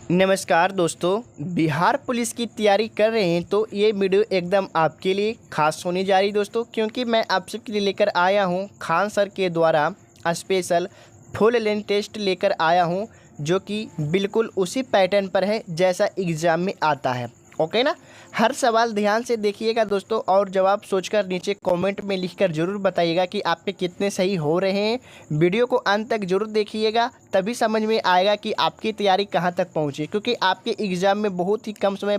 नमस्कार दोस्तों, बिहार पुलिस की तैयारी कर रहे हैं तो ये वीडियो एकदम आपके लिए खास होने जा रही दोस्तों, क्योंकि मैं आप सबके लिए लेकर आया हूँ खान सर के द्वारा स्पेशल फुल लेंथ टेस्ट लेकर आया हूँ, जो कि बिल्कुल उसी पैटर्न पर है जैसा एग्ज़ाम में आता है। ओके ना। हर सवाल ध्यान से देखिएगा दोस्तों, और जवाब सोचकर नीचे कमेंट में लिखकर ज़रूर बताइएगा कि आपके कितने सही हो रहे हैं। वीडियो को अंत तक जरूर देखिएगा, तभी समझ में आएगा कि आपकी तैयारी कहां तक पहुंची, क्योंकि आपके एग्ज़ाम में बहुत ही कम समय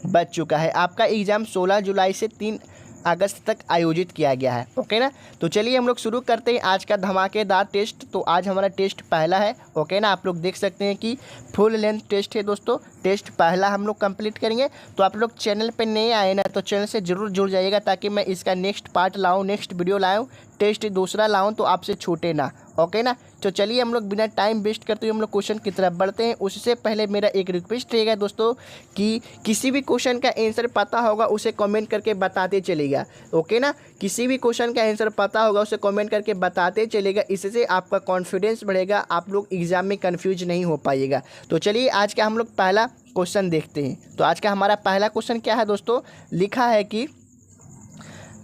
बच चुका है। आपका एग्ज़ाम 16 जुलाई से 3 अगस्त तक आयोजित किया गया है। ओके ना। तो चलिए हम लोग शुरू करते हैं आज का धमाकेदार टेस्ट। तो आज हमारा टेस्ट पहला है। ओके ना। आप लोग देख सकते हैं कि फुल लेंथ टेस्ट है दोस्तों। टेस्ट पहला हम लोग कंप्लीट करेंगे। तो आप लोग चैनल पे नए आए ना, तो चैनल से ज़रूर जुड़ जाइएगा, ताकि मैं इसका नेक्स्ट पार्ट लाऊँ, नेक्स्ट वीडियो लाऊँ, टेस्ट दूसरा लाऊँ, तो आपसे छूटे ना। ओके ना। तो चलिए हम लोग बिना टाइम वेस्ट करते हुए हम लोग क्वेश्चन की तरफ बढ़ते हैं। उससे पहले मेरा एक रिक्वेस्ट रहेगा दोस्तों कि किसी भी क्वेश्चन का आंसर पता होगा उसे कमेंट करके बताते चलेगा। ओके ना। किसी भी क्वेश्चन का आंसर पता होगा उसे कमेंट करके बताते चलेगा। इससे आपका कॉन्फिडेंस बढ़ेगा, आप लोग एग्जाम में कन्फ्यूज नहीं हो पाइएगा। तो चलिए आज का हम लोग पहला क्वेश्चन देखते हैं। तो आज का हमारा पहला क्वेश्चन क्या है दोस्तों? लिखा है कि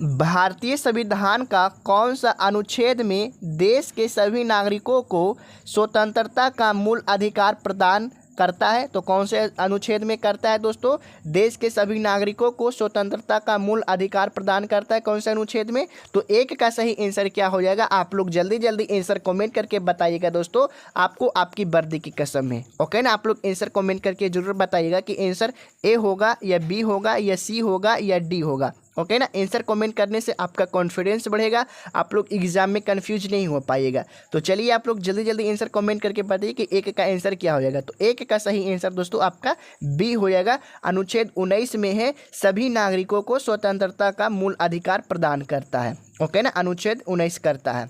भारतीय संविधान का कौन सा अनुच्छेद में देश के सभी नागरिकों को स्वतंत्रता का मूल अधिकार प्रदान करता है? तो कौन से अनुच्छेद में करता है दोस्तों? देश के सभी नागरिकों को स्वतंत्रता का मूल अधिकार प्रदान करता है, कौन से अनुच्छेद में? तो एक का सही आंसर क्या हो जाएगा? आप लोग जल्दी जल्दी आंसर कमेंट करके बताइएगा दोस्तों, आपको आपकी वर्दी की कसम है। ओके ना। आप लोग आंसर कमेंट करके जरूर बताइएगा कि आंसर ए होगा या बी होगा या सी होगा या डी होगा। ओके ना। आंसर कमेंट करने से आपका कॉन्फिडेंस बढ़ेगा, आप लोग एग्जाम में कंफ्यूज नहीं हो पाइएगा। तो चलिए आप लोग जल्दी जल्दी आंसर कमेंट करके बताइए कि एक का आंसर क्या हो जाएगा। तो एक का सही आंसर दोस्तों आपका बी हो जाएगा। अनुच्छेद 19 में है सभी नागरिकों को स्वतंत्रता का मूल अधिकार प्रदान करता है। ओके ना। अनुच्छेद 19 करता है,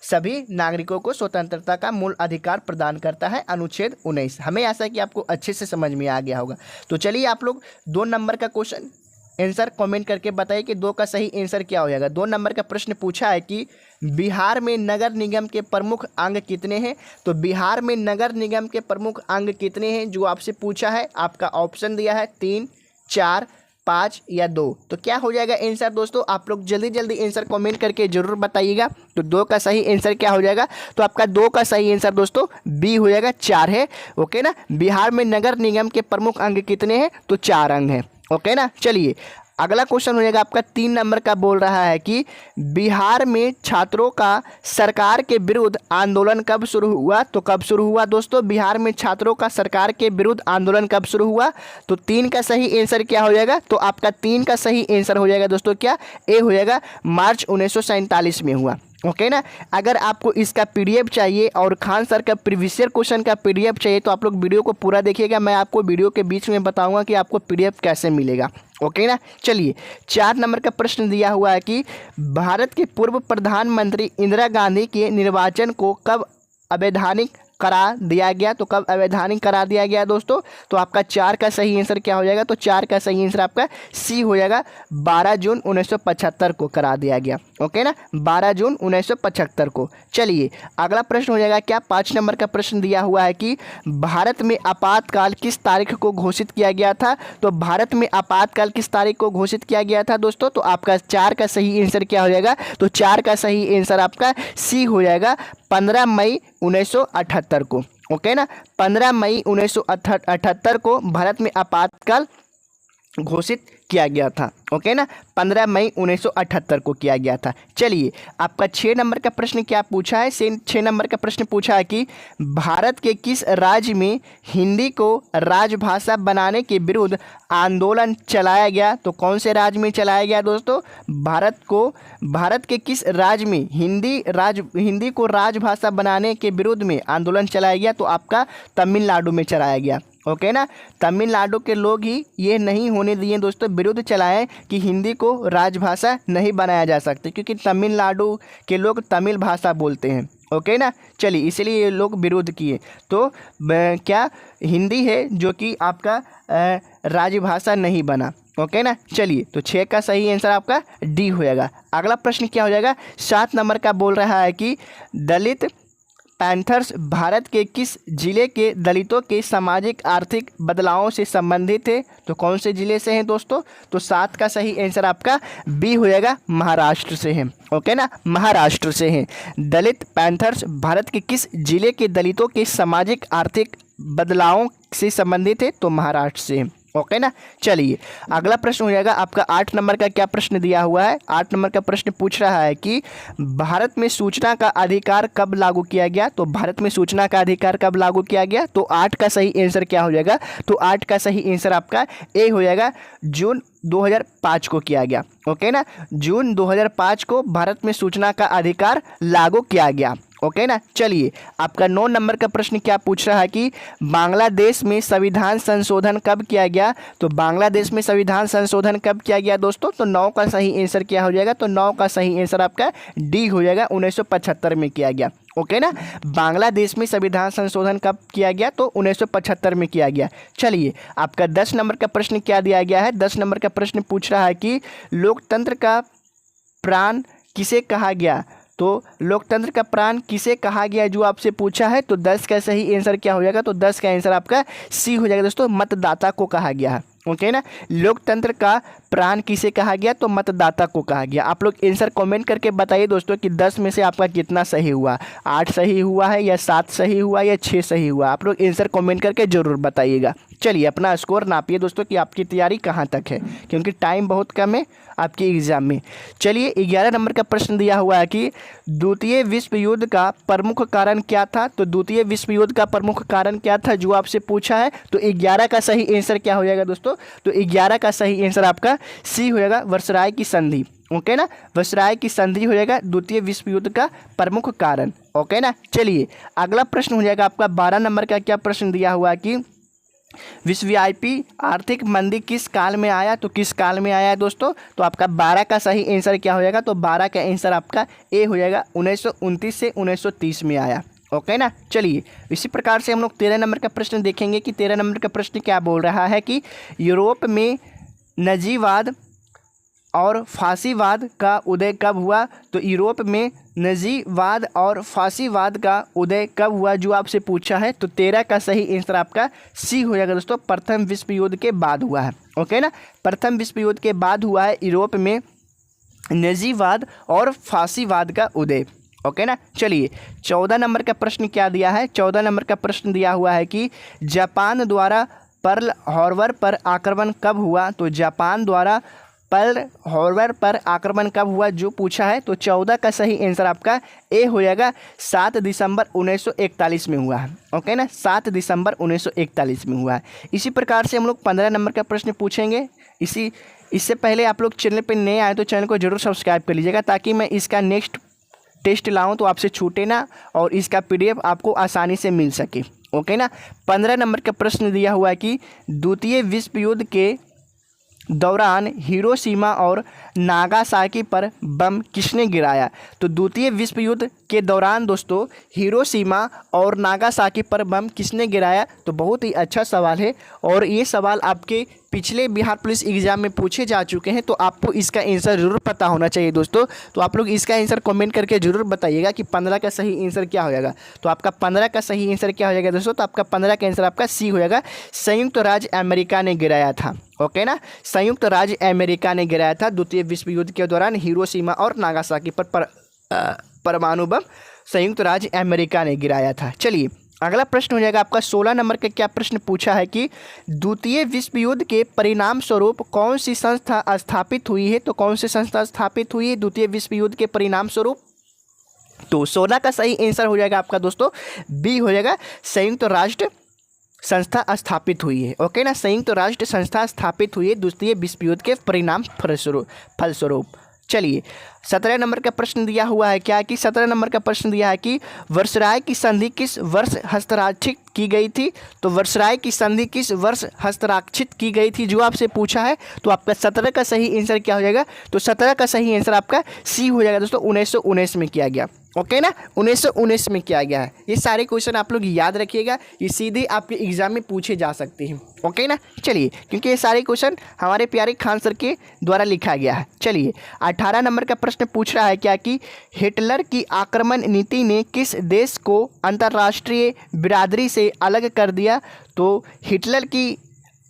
सभी नागरिकों को स्वतंत्रता का मूल अधिकार प्रदान करता है, अनुच्छेद 19। हमें आशा है कि आपको अच्छे से समझ में आ गया होगा। तो चलिए आप लोग 2 नंबर का क्वेश्चन आंसर कमेंट करके बताइए कि 2 का सही आंसर क्या हो जाएगा। 2 नंबर का प्रश्न पूछा है कि बिहार में नगर निगम के प्रमुख अंग कितने हैं? तो बिहार में नगर निगम के प्रमुख अंग कितने हैं जो आपसे पूछा है? आपका ऑप्शन दिया है 3, 4, 5 या 2। तो क्या हो जाएगा आंसर दोस्तों? आप लोग जल्दी जल्दी आंसर कमेंट करके जरूर बताइएगा। तो 2 का सही आंसर क्या हो जाएगा? तो आपका 2 का सही आंसर दोस्तों बी हो जाएगा, 4 है। ओके ना। बिहार में नगर निगम के प्रमुख अंग कितने हैं? तो 4 अंग हैं। ओके ना। चलिए अगला क्वेश्चन हो जाएगा आपका 3 नंबर का। बोल रहा है कि बिहार में छात्रों का सरकार के विरुद्ध आंदोलन कब शुरू हुआ? तो कब शुरू हुआ दोस्तों? बिहार में छात्रों का सरकार के विरुद्ध आंदोलन कब शुरू हुआ? तो 3 का सही आंसर क्या हो जाएगा? तो आपका 3 का सही आंसर हो जाएगा दोस्तों क्या? ए हो जाएगा, मार्च 1947 में हुआ। ओके ना। अगर आपको इसका पीडीएफ चाहिए और खान सर का प्रीवियस ईयर क्वेश्चन का पीडीएफ चाहिए तो आप लोग वीडियो को पूरा देखिएगा। मैं आपको वीडियो के बीच में बताऊंगा कि आपको पीडीएफ कैसे मिलेगा। ओके ना। चलिए 4 नंबर का प्रश्न दिया हुआ है कि भारत के पूर्व प्रधानमंत्री इंदिरा गांधी के निर्वाचन को कब अवैधानिक करा दिया गया? तो कब अवैधानिक करा दिया गया दोस्तों? तो आपका 4 का सही आंसर क्या हो जाएगा? तो 4 का सही आंसर आपका सी हो जाएगा, 12 जून 1975 को करा दिया गया। ओके ना। 12 जून 1975 को। चलिए अगला प्रश्न हो जाएगा क्या? 5 नंबर का प्रश्न दिया हुआ है कि भारत में आपातकाल किस तारीख को घोषित किया गया था? तो भारत में आपातकाल किस तारीख को घोषित किया गया था दोस्तों? तो आपका 4 का सही आंसर क्या हो जाएगा? तो 4 का सही आंसर आपका सी हो जाएगा, 15 मई 1978 को। ओके ना। 15 मई 1978 को भारत में आपातकाल घोषित किया गया था। ओके ना। 15 मई 1978 को किया गया था। चलिए आपका 6 नंबर का प्रश्न क्या पूछा है? 6 नंबर का प्रश्न पूछा है कि भारत के किस राज्य में हिंदी को राजभाषा बनाने के विरुद्ध आंदोलन चलाया गया? तो कौन से राज्य में चलाया गया दोस्तों? भारत के किस राज्य में हिंदी को राजभाषा बनाने के विरुद्ध में आंदोलन चलाया गया? तो आपका तमिलनाडु में चलाया गया। ओके ना। तमिलनाडु के लोग ही ये नहीं होने दिए दोस्तों, विरुद्ध चलाएं कि हिंदी को राजभाषा नहीं बनाया जा सकती, क्योंकि तमिलनाडु के लोग तमिल भाषा बोलते हैं। ओके ना। चलिए इसलिए ये लोग विरोध किए। तो क्या हिंदी है जो कि आपका राजभाषा नहीं बना। ओके ना। चलिए तो 6 का सही आंसर आपका डी हो जाएगा। अगला प्रश्न क्या हो जाएगा? 7 नंबर का बोल रहा है कि दलित पैंथर्स भारत के किस जिले के दलितों के सामाजिक आर्थिक बदलावों से संबंधित है? तो कौन से जिले से हैं दोस्तों? तो 7 का सही आंसर आपका बी हो जाएगा, महाराष्ट्र से है। ओके ना, महाराष्ट्र से हैं। दलित पैंथर्स भारत के किस जिले के दलितों के सामाजिक आर्थिक बदलावों से संबंधित है? तो महाराष्ट्र से है। ओके ना, चलिए अगला प्रश्न हो जाएगा आपका 8 नंबर का। क्या प्रश्न दिया हुआ है? 8 नंबर का प्रश्न पूछ रहा है कि भारत में सूचना का अधिकार कब लागू किया गया? तो भारत में सूचना का अधिकार कब लागू किया गया? तो 8 का सही आंसर क्या हो जाएगा? तो 8 का सही आंसर आपका ए हो जाएगा, जून 2005 को किया गया। ओके ना, जून 2005 को भारत में सूचना का अधिकार लागू किया गया। ओके ना, चलिए आपका 9 नंबर का प्रश्न क्या पूछ रहा है कि बांग्लादेश में संविधान संशोधन कब किया गया? तो बांग्लादेश में संविधान संशोधन कब किया गया दोस्तों? तो 9 का सही आंसर क्या हो जाएगा? तो 9 का सही आंसर आपका डी हो जाएगा, 1975 में किया गया। ओके ना, बांग्लादेश में संविधान संशोधन कब किया गया? तो 1975 में किया गया। चलिए आपका 10 नंबर का प्रश्न क्या दिया गया है? 10 नंबर का प्रश्न पूछ रहा है कि लोकतंत्र का प्राण किसे कहा गया? तो लोकतंत्र का प्राण किसे कहा गया जो आपसे पूछा है? तो 10 का सही आंसर क्या हो जाएगा? तो 10 का आंसर आपका सी हो जाएगा दोस्तों, मतदाता को कहा गया है। ओके ना, लोकतंत्र का प्राण किसे कहा गया? तो मतदाता को कहा गया। आप लोग आंसर कमेंट करके बताइए दोस्तों कि 10 में से आपका कितना सही हुआ, 8 सही हुआ है या 7 सही हुआ या 6 सही हुआ? आप लोग आंसर कमेंट करके ज़रूर बताइएगा। चलिए अपना स्कोर नापिए दोस्तों कि आपकी तैयारी कहाँ तक है, क्योंकि टाइम बहुत कम है आपके एग्ज़ाम में। चलिए 11 नंबर का प्रश्न दिया हुआ है कि द्वितीय विश्व युद्ध का प्रमुख कारण क्या था? तो द्वितीय विश्व युद्ध का प्रमुख कारण क्या था जो आपसे पूछा है? तो 11 का सही आंसर क्या हो जाएगा दोस्तों? तो 11 का सही आंसर आपका सी हो जाएगा, वर्सराय की संधि। ओके ना, वर्सराय की संधि हो जाएगा द्वितीय विश्व युद्ध का प्रमुख कारण। ओके ना, चलिए अगला प्रश्न हो जाएगा आपका 12 नंबर का। क्या प्रश्न दिया हुआ है कि विश्वव्यापी आर्थिक मंदी किस काल में आया? तो किस काल में आया है दोस्तों? तो आपका 12 का सही आंसर क्या हो जाएगा? तो 12 का आंसर आपका ए हो जाएगा, 1929 से 1930 में आया। ओके ना, चलिए इसी प्रकार से हम लोग 13 नंबर का प्रश्न देखेंगे कि 13 नंबर का प्रश्न क्या बोल रहा है कि यूरोप में नजीवाद और फासीवाद का उदय कब हुआ? तो यूरोप में नजीवाद और फासीवाद का उदय कब हुआ जो आपसे पूछा है? तो 13 का सही आंसर आपका सी हो जाएगा दोस्तों, प्रथम विश्व युद्ध के बाद हुआ है। ओके ना, प्रथम विश्व युद्ध के बाद हुआ है यूरोप में नजीवाद और फासीवाद का उदय। ओके ना, चलिए 14 नंबर का प्रश्न क्या दिया है? 14 नंबर का प्रश्न दिया हुआ है कि जापान द्वारा पर्ल हार्बर पर आक्रमण कब हुआ? तो जापान द्वारा पर्ल हार्बर पर आक्रमण कब हुआ जो पूछा है? तो 14 का सही आंसर आपका ए हो जाएगा, 7 दिसंबर 1941 में हुआ है। ओके ना, 7 दिसंबर 1941 में हुआ है। इसी प्रकार से हम लोग 15 नंबर का प्रश्न पूछेंगे। इससे पहले आप लोग चैनल पर नए आए तो चैनल को जरूर सब्सक्राइब कर लीजिएगा, ताकि मैं इसका नेक्स्ट टेस्ट लाऊं तो आपसे छूटे ना और इसका PDF आपको आसानी से मिल सके। ओके ना, 15 नंबर का प्रश्न दिया हुआ है कि द्वितीय विश्व युद्ध के दौरान हिरोशिमा और नागासाकी पर बम किसने गिराया? तो द्वितीय विश्व युद्ध के दौरान दोस्तों हिरोशिमा और नागासाकी पर बम किसने गिराया? तो बहुत ही अच्छा सवाल है और ये सवाल आपके पिछले बिहार पुलिस एग्जाम में पूछे जा चुके हैं, तो आपको इसका आंसर ज़रूर पता होना चाहिए दोस्तों। तो आप लोग इसका आंसर कमेंट करके ज़रूर बताइएगा कि 15 का सही आंसर क्या हो जाएगा। तो आपका 15 का सही आंसर क्या हो जाएगा दोस्तों? तो आपका 15 का आंसर आपका सी हो जाएगा, संयुक्त राज्य अमेरिका ने गिराया था। ओके ना, संयुक्त राज्य अमेरिका ने गिराया था द्वितीय विश्व युद्ध के दौरान हिरोशिमा और नागासाकी पर परमाणु बम संयुक्त राज्य अमेरिका ने गिराया था। चलिए अगला प्रश्न हो जाएगा आपका 16 नंबर का। क्या प्रश्न पूछा है कि द्वितीय विश्व युद्ध के परिणाम स्वरूप कौन सी संस्था स्थापित हुई है? तो कौन सी संस्था स्थापित हुई है द्वितीय विश्व युद्ध के परिणाम स्वरूप? तो 16 का सही आंसर हो जाएगा आपका दोस्तों बी हो जाएगा, संयुक्त राष्ट्र संस्था स्थापित हुई है। ओके ना, संयुक्त राष्ट्र संस्था स्थापित हुई है द्वितीय विश्व युद्ध के परिणाम फलस्वरूप। चलिए 17 नंबर का प्रश्न दिया हुआ है क्या कि 17 नंबर का प्रश्न दिया है कि वर्सराय की संधि किस वर्ष हस्ताक्षरित की गई थी? तो वर्सराय की संधि किस वर्ष हस्ताक्षरित की गई थी जो आपसे पूछा है? तो आपका 17 का सही आंसर क्या हो जाएगा? तो 17 का सही आंसर आपका सी हो जाएगा दोस्तों, 1919 में किया गया। ओके ना, 1919 में किया गया है। ये सारे क्वेश्चन आप लोग याद रखिएगा, ये सीधे आपके एग्जाम में पूछे जा सकते हैं। ओके ना, चलिए, क्योंकि ये सारे क्वेश्चन हमारे प्यारे खान सर के द्वारा लिखा गया है। चलिए, 18 नंबर का प्रश्न पूछ रहा है क्या कि हिटलर की आक्रमण नीति ने किस देश को अंतर्राष्ट्रीय बिरादरी से अलग कर दिया। तो हिटलर की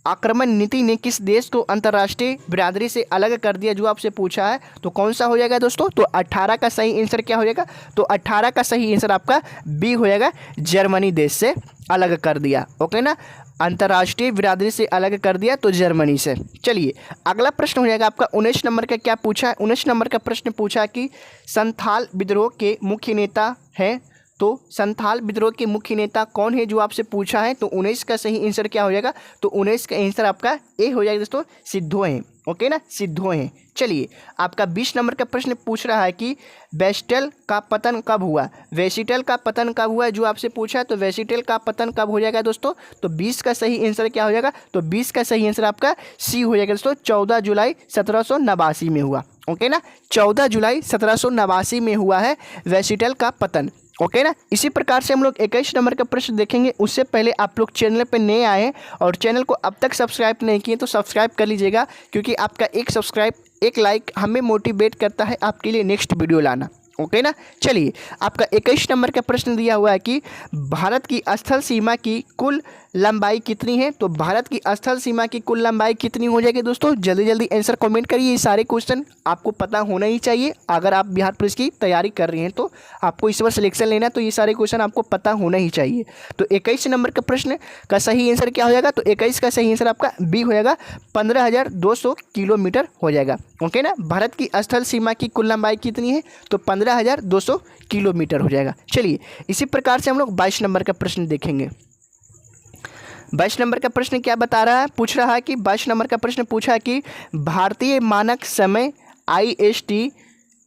आक्रमण नीति ने किस देश को अंतर्राष्ट्रीय बिरादरी से अलग कर दिया, जो आपसे पूछा है, तो कौन सा हो जाएगा दोस्तों। तो 18 का सही आंसर क्या हो जाएगा। तो 18 का सही आंसर आपका बी हो जाएगा, जर्मनी देश से अलग कर दिया। ओके ना, अंतर्राष्ट्रीय बिरादरी से अलग कर दिया तो जर्मनी से। चलिए, अगला प्रश्न हो जाएगा आपका 19 नंबर का। क्या पूछा है 19 नंबर का प्रश्न पूछा कि संथाल विद्रोह के मुख्य नेता हैं। तो संथाल विद्रोह के मुख्य नेता कौन है, जो आपसे पूछा है। तो 19 का सही आंसर क्या हो जाएगा। तो 19 का आंसर आपका ए हो जाएगा दोस्तों, सिद्धो हैं। ओके ना, सिद्धो हैं। चलिए, आपका 20 नंबर का प्रश्न पूछ रहा है कि वेस्टल का पतन कब हुआ। वेस्टल का पतन कब हुआ, जो आपसे पूछा है। तो वेस्टल का पतन कब हो जाएगा दोस्तों। तो 20 का सही आंसर क्या हो जाएगा। तो 20 का सही आंसर आपका सी हो जाएगा दोस्तों, 14 जुलाई 1789 में हुआ। ओके ना, 14 जुलाई 1789 में हुआ है वेस्टल का पतन। ओके ना, इसी प्रकार से हम लोग 21 नंबर का प्रश्न देखेंगे। उससे पहले आप लोग चैनल पे नए आए हैं और चैनल को अब तक सब्सक्राइब नहीं किए तो सब्सक्राइब कर लीजिएगा, क्योंकि आपका एक सब्सक्राइब, एक लाइक हमें मोटिवेट करता है आपके लिए नेक्स्ट वीडियो लाना। ओके ना, चलिए, आपका 21 नंबर का प्रश्न दिया हुआ है कि भारत की स्थल सीमा की कुल लंबाई कितनी है। तो भारत की स्थल सीमा की कुल लंबाई कितनी हो जाएगी दोस्तों। जल्दी जल्दी आंसर कमेंट करिए। ये सारे क्वेश्चन आपको पता होना ही चाहिए। अगर आप बिहार पुलिस की तैयारी कर रहे हैं तो आपको इस बार सिलेक्शन लेना है, तो ये सारे क्वेश्चन आपको पता होना ही चाहिए। तो 21 नंबर का प्रश्न का सही आंसर क्या हो जाएगा। तो 21 का सही आंसर आपका बी हो जाएगा, 15,200 किलोमीटर हो जाएगा। ओके ना, भारत की स्थल सीमा की कुल लंबाई कितनी है। तो 15,200 किलोमीटर हो जाएगा। चलिए, इसी प्रकार से हम लोग 22 नंबर का प्रश्न देखेंगे। 22 नंबर का प्रश्न क्या बता रहा है, पूछ रहा है कि 22 नंबर का प्रश्न पूछा कि भारतीय मानक समय IST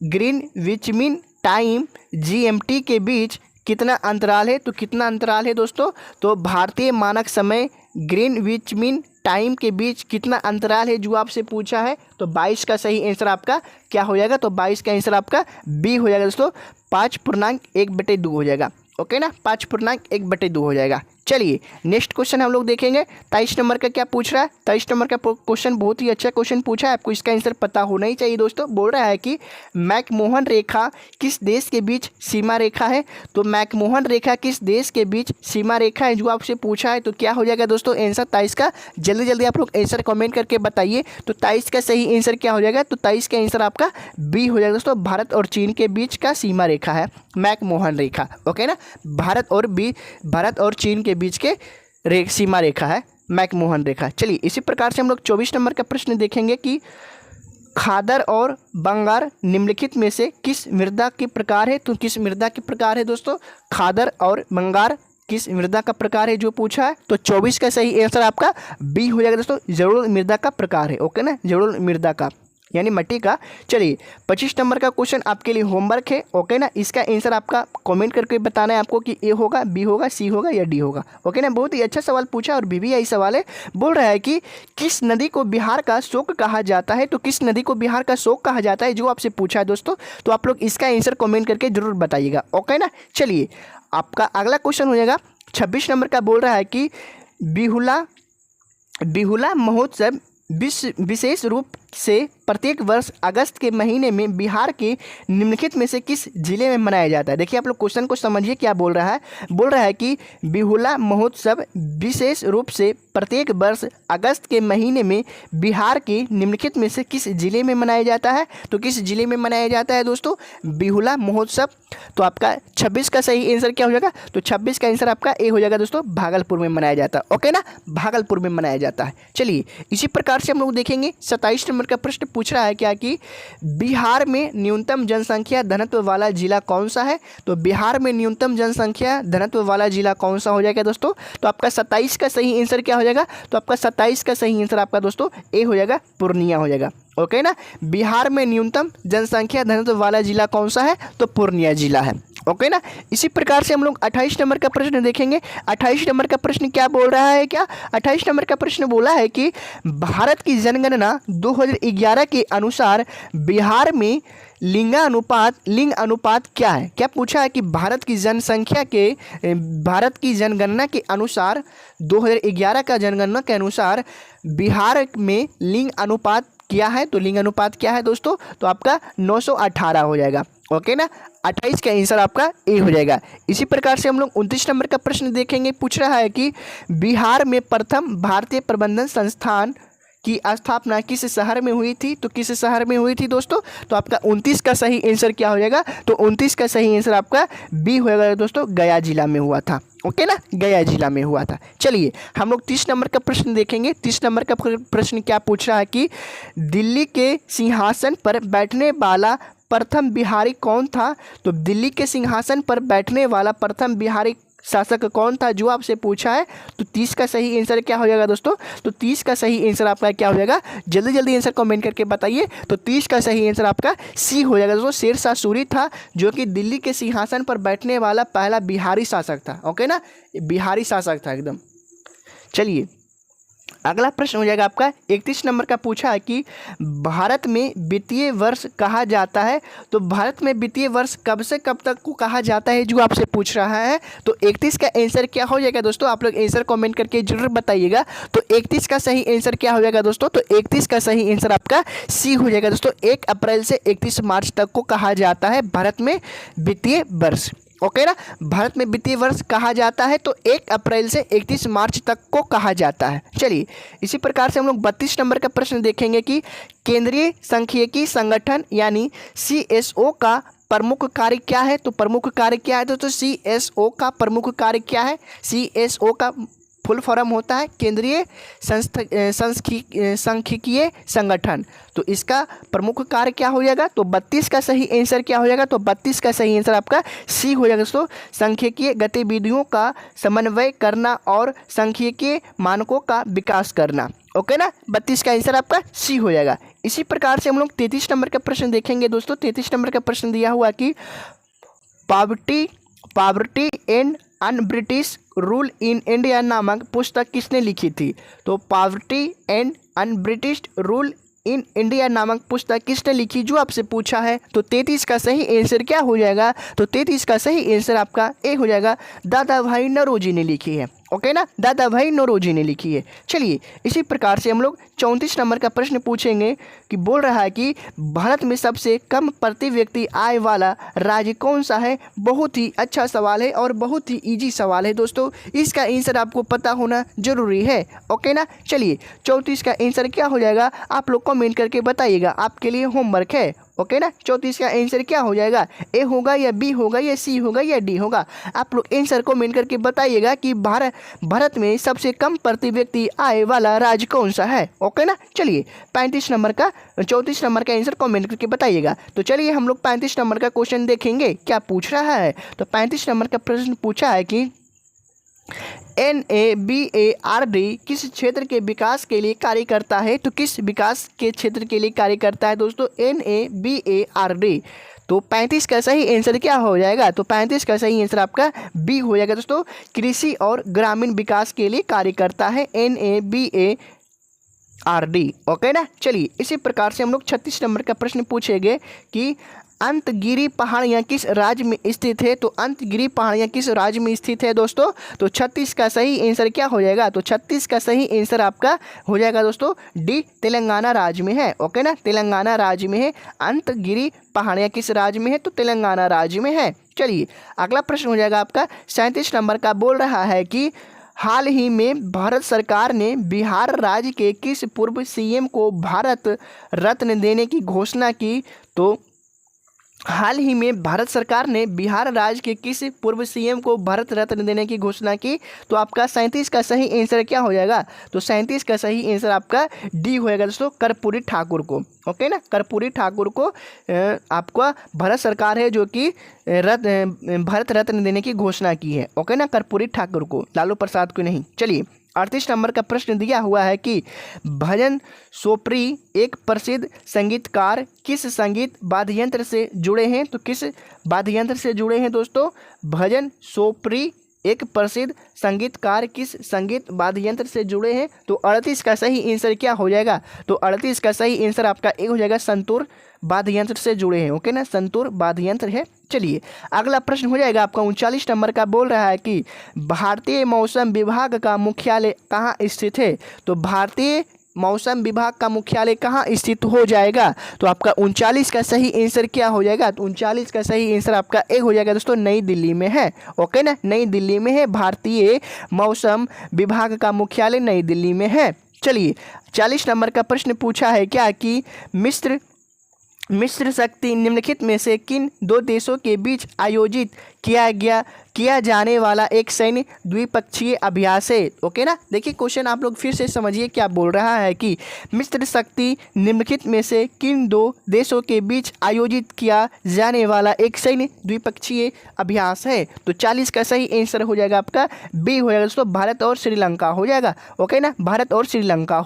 Greenwich mean time GMT के बीच कितना अंतराल है। तो कितना अंतराल है दोस्तों। तो भारतीय मानक समय ग्रीनविच मीन टाइम के बीच कितना अंतराल है, जो आपसे पूछा है। तो 22 का सही आंसर आपका क्या हो जाएगा। तो 22 का आंसर आपका बी हो जाएगा दोस्तों, 5.1/2 हो जाएगा। ओके ना, 5.1/2 हो जाएगा। चलिए, नेक्स्ट क्वेश्चन हम लोग देखेंगे। 23 नंबर का क्या पूछ रहा है। 23 नंबर का क्वेश्चन बहुत ही अच्छा क्वेश्चन पूछा है, आपको इसका आंसर पता होना ही चाहिए दोस्तों। बोल रहा है कि मैकमोहन रेखा किस देश के बीच सीमा रेखा है। तो मैकमोहन रेखा किस देश के बीच सीमा रेखा है, जो आपसे पूछा है। तो क्या हो जाएगा दोस्तों आंसर 23 का। जल्दी जल्दी आप लोग आंसर कमेंट करके बताइए। तो 23 का सही आंसर क्या हो जाएगा। तो 23 का आंसर आपका बी हो जाएगा दोस्तों, भारत और चीन के बीच का सीमा रेखा है मैकमोहन रेखा। ओके ना, भारत और चीन के बीच के सीमा रेखा है मैकमोहन रेखा। चलिए, इसी प्रकार से हम लोग 24 नंबर का प्रश्न देखेंगे कि खादर और बंगार निम्नलिखित में से किस मृदा के प्रकार है। तो किस मृदा के प्रकार है दोस्तों। खादर और बंगार किस मृदा का प्रकार है, जो पूछा है। तो 24 का सही आंसर आपका बी हो जाएगा दोस्तों, जलोढ़ मृदा का प्रकार है। ओके ना, जलोढ़ मृदा का यानी मिट्टी का। चलिए, 25 नंबर का क्वेश्चन आपके लिए होमवर्क है। ओके ना, इसका आंसर आपका कमेंट करके बताना है आपको कि ए होगा, बी होगा, सी होगा या डी होगा। ओके ना, बहुत ही अच्छा सवाल पूछा और BBI सवाल है। बोल रहा है कि किस नदी को बिहार का शोक कहा जाता है। तो किस नदी को बिहार का शोक कहा जाता है, जो आपसे पूछा है दोस्तों। तो आप लोग इसका आंसर कमेंट करके जरूर बताइएगा। ओके ना, चलिए, आपका अगला क्वेश्चन हो जाएगा 26 नंबर का। बोल रहा है कि बिहुला महोत्सव विशेष रूप से प्रत्येक वर्ष अगस्त के महीने में बिहार के निम्नलिखित में से किस जिले में मनाया जाता है। देखिए, आप लोग क्वेश्चन को समझिए क्या बोल रहा है। बोल रहा है कि बिहुला महोत्सव विशेष रूप से प्रत्येक वर्ष अगस्त के महीने में बिहार के निम्नलिखित में से किस जिले में मनाया जाता है। तो किस जिले में मनाया जाता है दोस्तों बिहुला महोत्सव। तो आपका 26 का सही आंसर क्या हो जाएगा। तो 26 का आंसर आपका ए हो जाएगा दोस्तों, भागलपुर में मनाया जाता है। ओके ना, भागलपुर में मनाया जाता है। चलिए, इसी प्रकार से हम लोग देखेंगे 27 नंबर का प्रश्न पूछ रहा है क्या कि बिहार में न्यूनतम जनसंख्या घनत्व वाला जिला कौन सा है। तो बिहार में न्यूनतम जनसंख्या घनत्व वाला जिला कौन सा हो जाएगा दोस्तों। तो आपका 27 का सही आंसर क्या हो जाएगा। तो आपका 27 का सही आंसर आपका दोस्तों ए हो जाएगा, पूर्णिया हो जाएगा। ओके ना, बिहार में न्यूनतम जनसंख्या घनत्व वाला जिला कौन सा है। तो पूर्णिया जिला है। ओके ना। इसी प्रकार से हम लोग 28 नंबर का प्रश्न देखेंगे। 28 नंबर का प्रश्न क्या बोल रहा है, क्या 28 नंबर का प्रश्न बोला है कि भारत की जनगणना 2011 के अनुसार बिहार में लिंग अनुपात क्या है। क्या पूछा है कि भारत की जनगणना के अनुसार 2011 का जनगणना के अनुसार बिहार में लिंग अनुपात क्या है। तो लिंग अनुपात क्या है दोस्तों, तो आपका 918 हो जाएगा। ओके ना, 28 का आंसर आपका ए हो जाएगा। इसी प्रकार से हम लोग 29 नंबर का प्रश्न देखेंगे। पूछ रहा है कि बिहार में प्रथम भारतीय प्रबंधन संस्थान की स्थापना किस शहर में हुई थी। तो किस शहर में हुई थी दोस्तों, तो आपका 29 का सही आंसर क्या हो जाएगा, तो 29 का सही आंसर आपका बी होएगा दोस्तों, गया जिला में हुआ था। ओके ना, गया जिला में हुआ था। चलिए हम लोग 30 नंबर का प्रश्न देखेंगे। 30 नंबर का प्रश्न क्या पूछ रहा है कि दिल्ली के सिंहासन पर बैठने वाला प्रथम बिहारी कौन था। तो दिल्ली के सिंहासन पर बैठने वाला प्रथम बिहारी शासक कौन था, जो आपसे पूछा है। तो 30 का सही आंसर क्या हो जाएगा दोस्तों, तो 30 का सही आंसर आपका क्या हो जाएगा, जल्दी जल्दी आंसर कमेंट करके बताइए। तो 30 का सही आंसर आपका सी हो जाएगा दोस्तों, शेरशाह सूरी था, जो कि दिल्ली के सिंहासन पर बैठने वाला पहला बिहारी शासक था। ओके ना, बिहारी शासक था एकदम। चलिए अगला प्रश्न हो जाएगा आपका 31 नंबर का। पूछा है कि भारत में वित्तीय वर्ष कहा जाता है। तो भारत में वित्तीय वर्ष कब से कब तक को कहा जाता है, जो आपसे पूछ रहा है। तो 31 का आंसर क्या हो जाएगा दोस्तों, आप लोग आंसर कमेंट करके जरूर बताइएगा। तो 31 का सही आंसर क्या हो जाएगा दोस्तों, तो 31 का सही आंसर आपका सी हो जाएगा दोस्तों। 1 अप्रैल से 31 मार्च तक को कहा जाता है भारत में वित्तीय वर्ष। ओके ना, भारत में वित्तीय वर्ष कहा जाता है तो 1 अप्रैल से 31 मार्च तक को कहा जाता है। चलिए इसी प्रकार से हम लोग 32 नंबर का प्रश्न देखेंगे कि केंद्रीय सांख्यिकी संगठन यानी CSO का प्रमुख कार्य क्या है। तो प्रमुख कार्य क्या है दोस्तों, CSO का प्रमुख कार्य क्या है। CSO का फुल फॉर्म होता है केंद्रीय सांख्यिकीय संगठन। तो इसका प्रमुख कार्य क्या हो जाएगा, तो 32 का सही आंसर क्या हो जाएगा, तो 32 का सही आंसर आपका सी हो जाएगा दोस्तों। सांख्यिकीय गतिविधियों का समन्वय करना और सांख्यिकीय मानकों का विकास करना। ओके ना, 32 का आंसर आपका सी हो जाएगा। इसी प्रकार से हम लोग 33 नंबर का प्रश्न देखेंगे दोस्तों। 33 नंबर का प्रश्न दिया हुआ कि poverty and un British rule in India नामक पुस्तक किसने लिखी थी। तो poverty and un British rule in India नामक पुस्तक किसने लिखी, जो आपसे पूछा है। तो 33 का सही आंसर क्या हो जाएगा, तो 33 का सही आंसर आपका ए हो जाएगा, दादा भाई नौरोजी ने लिखी है। ओके ना, दादा भाई नौरोजी ने लिखी है। चलिए इसी प्रकार से हम लोग 34 नंबर का प्रश्न पूछेंगे कि बोल रहा है कि भारत में सबसे कम प्रति व्यक्ति आय वाला राज्य कौन सा है। बहुत ही अच्छा सवाल है और बहुत ही इजी सवाल है दोस्तों, इसका आंसर आपको पता होना जरूरी है। ओके ना, चलिए 34 का आंसर क्या हो जाएगा, आप लोग कमेंट करके बताइएगा, आपके लिए होमवर्क है। ओके ना, 34 का आंसर क्या हो जाएगा, ए होगा या बी होगा या सी होगा या डी होगा। आप लोग आंसर कमेंट करके बताइएगा कि भारत में सबसे कम प्रति व्यक्ति आय वाला राज्य कौन सा है। ओके ना, चलिए 34 नंबर का आंसर कमेंट करके बताइएगा। तो चलिए हम लोग 35 नंबर का क्वेश्चन देखेंगे, क्या पूछ रहा है। तो 35 नंबर का प्रश्न पूछा है कि NABARD किस क्षेत्र के विकास के लिए कार्य करता है। तो किस विकास के क्षेत्र के लिए कार्य करता है दोस्तों, NABARD। तो 35 का सही आंसर क्या हो जाएगा, तो 35 का सही आंसर आपका बी हो जाएगा दोस्तों, कृषि और ग्रामीण विकास के लिए कार्य करता है NABARD। ओके ना, चलिए इसी प्रकार से हम लोग 36 नंबर का प्रश्न पूछेंगे कि अंतगिरी पहाड़ियाँ किस राज्य में स्थित है। तो अंतगिरी पहाड़ियाँ किस राज्य में स्थित है दोस्तों, तो 36 का सही आंसर क्या हो जाएगा, तो 36 का सही आंसर आपका हो जाएगा दोस्तों डी, तेलंगाना राज्य में है। ओके ना, तेलंगाना राज्य में है। अंतगिरी पहाड़ियाँ किस राज्य में है, तो तेलंगाना राज्य में है। चलिए अगला प्रश्न हो जाएगा आपका 37 नंबर का। बोल रहा है कि हाल ही में भारत सरकार ने बिहार राज्य के किस पूर्व CM को भारत रत्न देने की घोषणा की। तो हाल ही में भारत सरकार ने बिहार राज्य के किस पूर्व CM को भारत रत्न देने की घोषणा की। तो आपका 37 का सही आंसर क्या हो जाएगा, तो 37 का सही आंसर आपका डी होएगा दोस्तों, कर्पूरी ठाकुर को। ओके ना, कर्पूरी ठाकुर को आपका भारत सरकार है जो कि भारत रत्न देने की घोषणा की है। ओके ना, कर्पूरी ठाकुर को, लालू प्रसाद को नहीं। चलिए 38 नंबर का प्रश्न दिया हुआ है कि भजन सोप्री एक प्रसिद्ध संगीतकार किस संगीत वाद्य यंत्र से जुड़े हैं? तो किस वाद्य यंत्र से जुड़े हैं दोस्तों? भजन सोप्री एक प्रसिद्ध संगीतकार किस संगीत वाद्य यंत्र से जुड़े हैं? तो 38 का सही आंसर क्या हो जाएगा? तो 38 का सही आंसर आपका एक हो जाएगा, संतूर वाद्य यंत्र से जुड़े हैं। ओके ना, संतूर वाद्य यंत्र है। चलिए अगला प्रश्न हो जाएगा आपका 39 नंबर का, बोल रहा है कि भारतीय मौसम विभाग का मुख्यालय कहाँ स्थित है? तो भारतीय मौसम विभाग का मुख्यालय कहाँ स्थित हो जाएगा? तो आपका 39 का सही आंसर क्या हो जाएगा? तो 39 का सही आंसर आपका एक हो जाएगा दोस्तों, नई दिल्ली में है। ओके ना, नई दिल्ली में है। भारतीय मौसम विभाग का मुख्यालय नई दिल्ली में है। चलिए 40 नंबर का प्रश्न पूछा है क्या कि मिस्र शक्ति निम्नलिखित में से किन दो देशों के बीच आयोजित किया जाने वाला एक सैन्य द्विपक्षीय अभ्यास है? ओके ना, देखिए क्वेश्चन आप लोग फिर से समझिए क्या बोल रहा है कि मिस्र शक्ति निम्नलिखित में से किन दो देशों के बीच आयोजित किया जाने वाला एक सैन्य द्विपक्षीय अभ्यास है? तो 40 का सही आंसर हो जाएगा आपका बी हो जाएगा दोस्तों, भारत और श्रीलंका हो जाएगा। ओके ना, भारत और श्रीलंका।